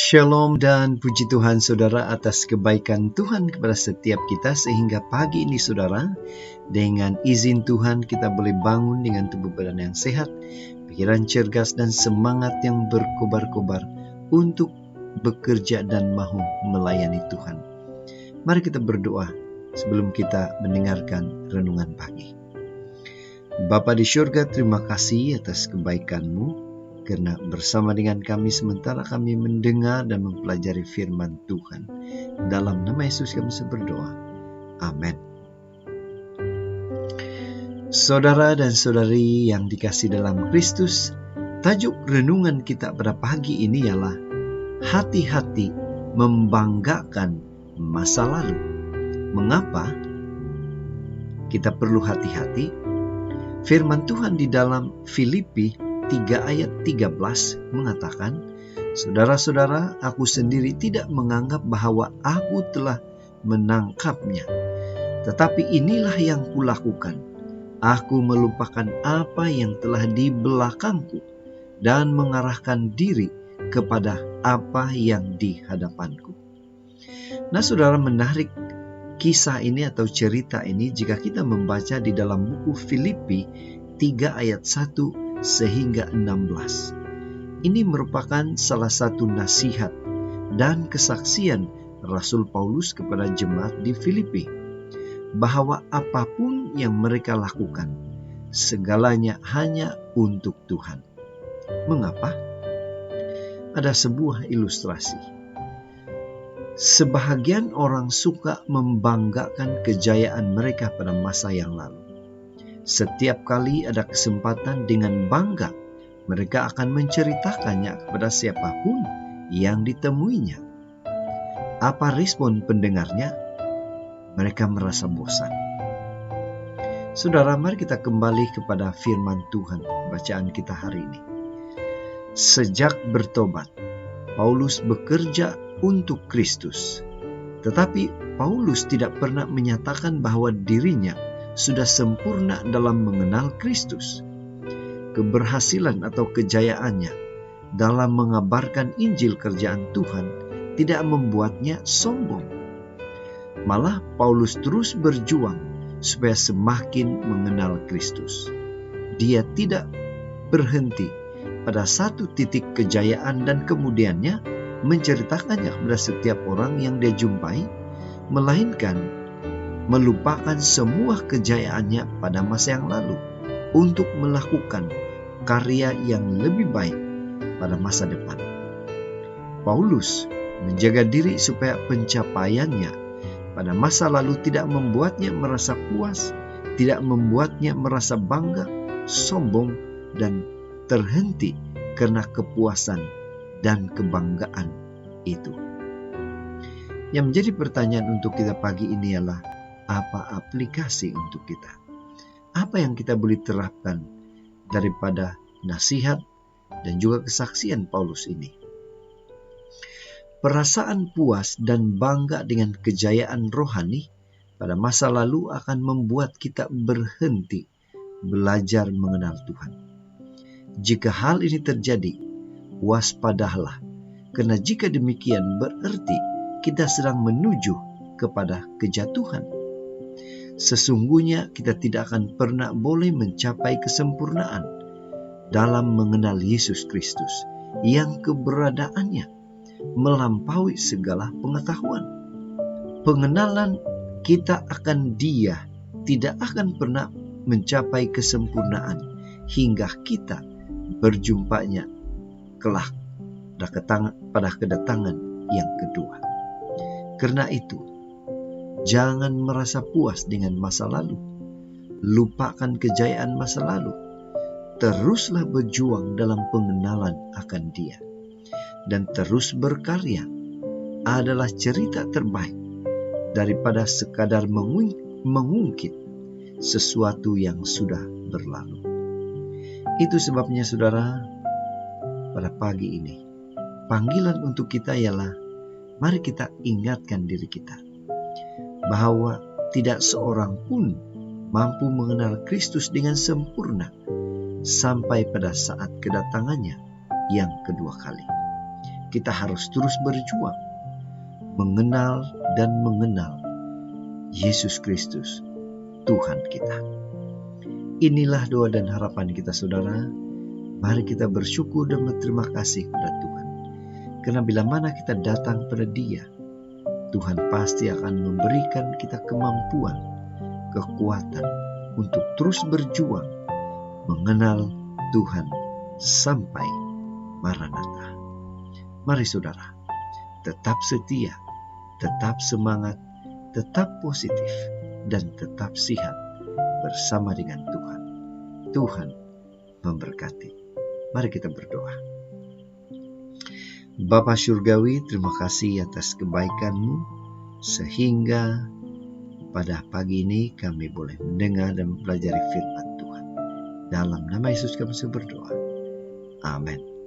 Shalom dan puji Tuhan saudara atas kebaikan Tuhan kepada setiap kita sehingga pagi ini saudara, dengan izin Tuhan kita boleh bangun dengan tubuh badan yang sehat, pikiran cergas dan semangat yang berkobar-kobar untuk bekerja dan mahu melayani Tuhan. Mari kita berdoa sebelum kita mendengarkan renungan pagi. Bapa di surga, terima kasih atas kebaikan-Mu, karena bersama dengan kami sementara kami mendengar dan mempelajari firman Tuhan. Dalam nama Yesus kami berdoa. Amin. Saudara dan saudari yang dikasihi dalam Kristus, tajuk renungan kita pada pagi ini ialah hati-hati membanggakan masa lalu. Mengapa kita perlu hati-hati? Firman Tuhan di dalam Filipi 3 ayat 13 mengatakan, "Saudara-saudara, aku sendiri tidak menganggap bahwa aku telah menangkapnya. Tetapi inilah yang kulakukan. Aku melupakan apa yang telah di belakangku dan mengarahkan diri kepada apa yang di hadapanku." Nah, saudara, menarik kisah ini atau cerita ini jika kita membaca di dalam buku Filipi 3 ayat 1 sehingga 16. Ini merupakan salah satu nasihat dan kesaksian Rasul Paulus kepada jemaat di Filipi, bahwa apapun yang mereka lakukan, segalanya hanya untuk Tuhan. Mengapa? Ada sebuah ilustrasi. Sebahagian orang suka membanggakan kejayaan mereka pada masa yang lalu. Setiap kali ada kesempatan dengan bangga, mereka akan menceritakannya kepada siapapun yang ditemuinya. Apa respon pendengarnya? Mereka merasa bosan. Saudara, mari kita kembali kepada firman Tuhan, bacaan kita hari ini. Sejak bertobat, Paulus bekerja untuk Kristus. Tetapi Paulus tidak pernah menyatakan bahwa dirinya sudah sempurna dalam mengenal Kristus. Keberhasilan atau kejayaannya dalam mengabarkan Injil kerjaan Tuhan tidak membuatnya sombong. Malah Paulus terus berjuang supaya semakin mengenal Kristus. Dia tidak berhenti pada satu titik kejayaan dan kemudiannya menceritakannya kepada setiap orang yang dia jumpai, melainkan melupakan semua kejayaannya pada masa yang lalu untuk melakukan karya yang lebih baik pada masa depan. Paulus menjaga diri supaya pencapaiannya pada masa lalu tidak membuatnya merasa puas, tidak membuatnya merasa bangga, sombong, dan terhenti karena kepuasan dan kebanggaan itu. Yang menjadi pertanyaan untuk kita pagi ini ialah, apa aplikasi untuk kita? Apa yang kita boleh terapkan daripada nasihat dan juga kesaksian Paulus ini? Perasaan puas dan bangga dengan kejayaan rohani pada masa lalu akan membuat kita berhenti belajar mengenal Tuhan. Jika hal ini terjadi, waspadalah, karena jika demikian berarti kita sedang menuju kepada kejatuhan. Sesungguhnya kita tidak akan pernah boleh mencapai kesempurnaan dalam mengenal Yesus Kristus yang keberadaannya melampaui segala pengetahuan. Pengenalan kita akan Dia tidak akan pernah mencapai kesempurnaan hingga kita berjumpanya kelak pada kedatangan yang kedua. Karena itu, jangan merasa puas dengan masa lalu. Lupakan kejayaan masa lalu. Teruslah berjuang dalam pengenalan akan Dia. Dan terus berkarya adalah cerita terbaik daripada sekadar mengungkit sesuatu yang sudah berlalu. Itu sebabnya saudara, pada pagi ini, panggilan untuk kita ialah, mari kita ingatkan diri kita bahwa tidak seorang pun mampu mengenal Kristus dengan sempurna sampai pada saat kedatangannya yang kedua kali. kita harus terus berjuang, mengenal dan mengenal Yesus Kristus, Tuhan kita. Inilah doa dan harapan kita, saudara. Mari kita bersyukur dan berterima kasih pada Tuhan. Karena bila mana kita datang pada Dia, Tuhan pasti akan memberikan kita kemampuan, kekuatan untuk terus berjuang, mengenal Tuhan sampai Maranatha. Mari saudara, tetap setia, tetap semangat, tetap positif, dan tetap sehat bersama dengan Tuhan. Tuhan memberkati. Mari kita berdoa. Bapa Surgawi, terima kasih atas kebaikan-Mu, sehingga pada pagi ini kami boleh mendengar dan mempelajari firman Tuhan. Dalam nama Yesus kami berdoa. Amin.